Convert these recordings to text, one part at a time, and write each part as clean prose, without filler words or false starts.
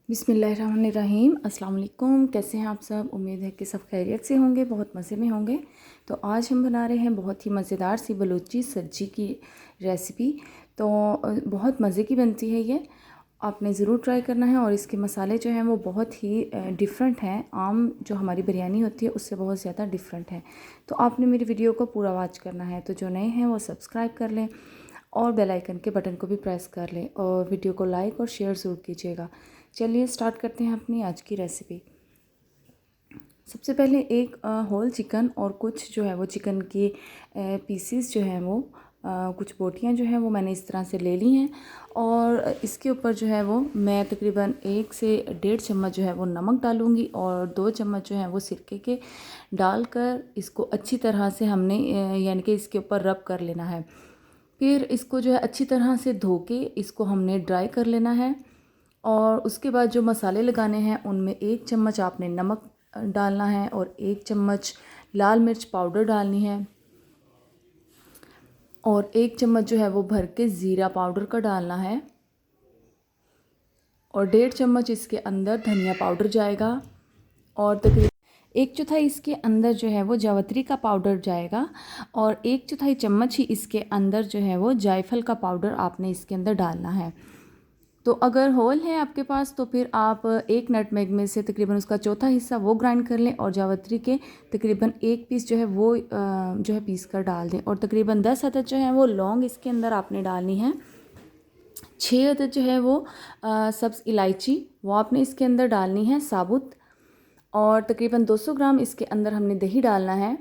बिस्मिल्लाहिर्रहमानिर्रहीम। अस्सलाम वालेकुम। कैसे हैं आप सब? उम्मीद है कि सब खैरियत से होंगे, बहुत मज़े में होंगे। तो आज हम बना रहे हैं बहुत ही मज़ेदार सी बलूची सब्जी की रेसिपी। तो बहुत मज़े की बनती है ये, आपने ज़रूर ट्राई करना है। और इसके मसाले जो हैं वो बहुत ही डिफरेंट हैं, आम जो हमारी बिरयानी होती है उससे बहुत ज़्यादा डिफरेंट है। तो आपने मेरी वीडियो को पूरा वॉच करना है। तो जो नए हैं वो सब्सक्राइब कर लें और बेल आइकन के बटन को भी प्रेस कर लें और वीडियो को लाइक और शेयर ज़रूर कीजिएगा। चलिए स्टार्ट करते हैं अपनी आज की रेसिपी। सबसे पहले एक होल चिकन और कुछ जो है वो चिकन की पीसीस जो हैं वो कुछ बोटियां जो हैं वो मैंने इस तरह से ले ली हैं। और इसके ऊपर जो है वो मैं तकरीबन 1 से 1.5 चम्मच जो है वो नमक डालूँगी और 2 चम्मच जो है वो सिरके के डालकर इसको अच्छी तरह से हमने यानी कि इसके ऊपर रब कर लेना है। फिर इसको जो है अच्छी तरह से धो के इसको हमने ड्राई कर लेना है। और उसके बाद जो मसाले लगाने हैं उनमें 1 चम्मच आपने नमक डालना है और 1 चम्मच लाल मिर्च पाउडर डालनी है और 1 चम्मच जो है वो भर के ज़ीरा पाउडर का डालना है और 1.5 चम्मच इसके अंदर धनिया पाउडर जाएगा और तकरीबन 1/4 इसके अंदर जो है वो जावित्री का पाउडर जाएगा और 1/4 चम्मच ही इसके अंदर जो है वो जायफल का पाउडर आपने इसके अंदर डालना है। तो अगर होल है आपके पास तो फिर आप 1 नटमेग में से तकरीबन उसका चौथा हिस्सा वो ग्राइंड कर लें और जावित्री के तकरीबन 1 पीस जो है वो जो है पीस कर डाल दें। और तकरीबन 10 अदद जो है वो लौंग इसके अंदर आपने डालनी है। 6 अदद जो है वो सब्ज़ इलायची वो आपने इसके अंदर डालनी है साबुत। और तकरीबन 200 ग्राम इसके अंदर हमने दही डालना है।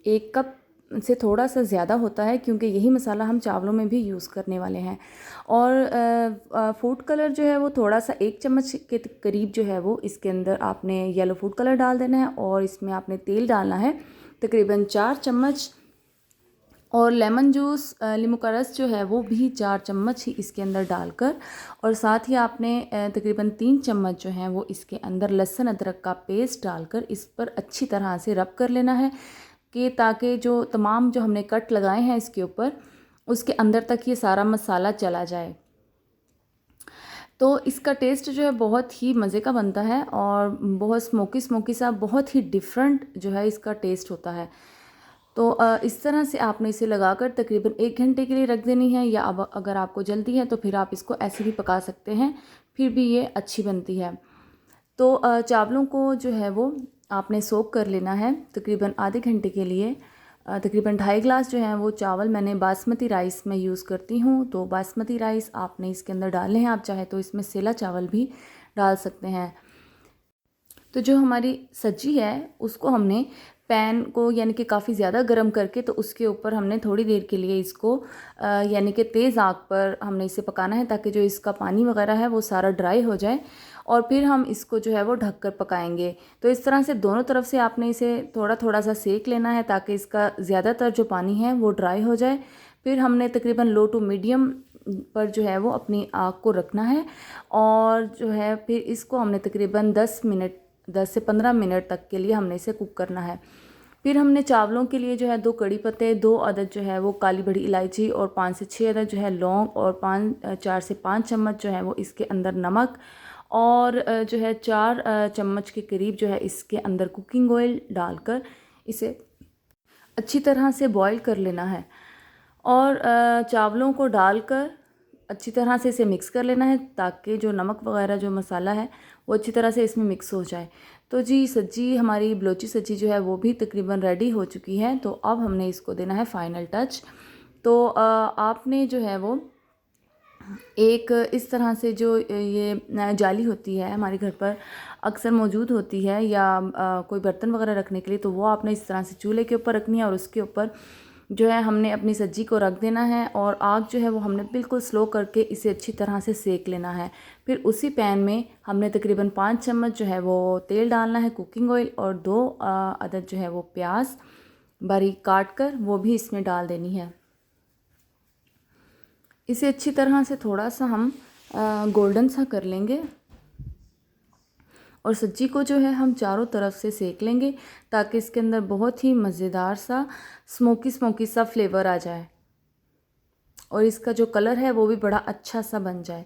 1 कप से थोड़ा सा ज़्यादा होता है क्योंकि यही मसाला हम चावलों में भी यूज़ करने वाले हैं। और फूड कलर जो है वो थोड़ा सा 1 चम्मच के करीब जो है वो इसके अंदर आपने येलो फूड कलर डाल देना है और इसमें आपने तेल डालना है तकरीबन 4 चम्मच। और लेमन जूस नींबू का रस जो है वो भी 4 चम्मच ही इसके अंदर डालकर और साथ ही आपने तकरीबन 3 चम्मच जो है वो इसके अंदर लहसुन अदरक का पेस्ट डालकर इस पर अच्छी तरह से रब कर लेना है कि ताकि जो तमाम जो हमने कट लगाए हैं इसके ऊपर उसके अंदर तक ये सारा मसाला चला जाए। तो इसका टेस्ट जो है बहुत ही मज़े का बनता है और बहुत स्मोकी स्मोकी सा बहुत ही डिफरेंट जो है इसका टेस्ट होता है। तो इस तरह से आपने इसे लगाकर तकरीबन 1 घंटे के लिए रख देनी है या अब अगर आपको जल्दी है तो फिर आप इसको ऐसे भी पका सकते हैं, फिर भी ये अच्छी बनती है। तो चावलों को जो है वो आपने सोक कर लेना है तकरीबन आधे घंटे के लिए। तकरीबन 2.5 ग्लास जो है वो चावल मैंने बासमती राइस में यूज़ करती हूँ। तो बासमती राइस आपने इसके अंदर डालने हैं, आप चाहे तो इसमें सेला चावल भी डाल सकते हैं। तो जो हमारी सब्जी है उसको हमने पैन को यानी कि काफ़ी ज़्यादा गर्म करके तो उसके ऊपर हमने थोड़ी देर के लिए इसको यानी कि तेज़ आंच पर हमने इसे पकाना है ताकि जो इसका पानी वगैरह है वो सारा ड्राई हो जाए और फिर हम इसको जो है वो ढककर पकाएंगे। तो इस तरह से दोनों तरफ से आपने इसे थोड़ा थोड़ा सा सेक लेना है ताकि इसका ज़्यादातर जो पानी है वो ड्राई हो जाए। फिर हमने तकरीबन लो टू मीडियम पर जो है वो अपनी आग को रखना है और जो है फिर इसको हमने तकरीबन 10 से 15 मिनट तक के लिए हमने इसे कुक करना है। फिर हमने चावलों के लिए जो है 2 कड़ी पत्ते, 2 अदद जो है वो काली बड़ी इलायची और 5 से 6 अदद जो है लौंग और 4 से 5 चम्मच जो है वो इसके अंदर नमक और जो है 4 चम्मच के करीब जो है इसके अंदर कुकिंग ऑयल डालकर इसे अच्छी तरह से बॉईल कर लेना है। और चावलों को डालकर अच्छी तरह से इसे मिक्स कर लेना है ताकि जो नमक वगैरह जो मसाला है वो अच्छी तरह से इसमें मिक्स हो जाए। तो जी सब्जी हमारी बलोची सब्जी जो है वो भी तकरीबन रेडी हो चुकी है। तो अब हमने इसको देना है फाइनल टच। तो आपने जो है वो एक इस तरह से जो ये जाली होती है हमारे घर पर अक्सर मौजूद होती है या कोई बर्तन वगैरह रखने के लिए, तो वो आपने इस तरह से चूल्हे के ऊपर रखनी है और उसके ऊपर जो है हमने अपनी सब्जी को रख देना है और आग जो है वो हमने बिल्कुल स्लो करके इसे अच्छी तरह से सेक लेना है। फिर उसी पैन में हमने तकरीबन 5 चम्मच जो है वो तेल डालना है कुकिंग ऑयल और 2 अदद जो है वो प्याज बारीक काट कर वो भी इसमें डाल देनी है। इसे अच्छी तरह से थोड़ा सा हम गोल्डन सा कर लेंगे और सब्जी को जो है हम चारों तरफ से सेक लेंगे ताकि इसके अंदर बहुत ही मज़ेदार सा स्मोकी स्मोकी सा फ्लेवर आ जाए और इसका जो कलर है वो भी बड़ा अच्छा सा बन जाए।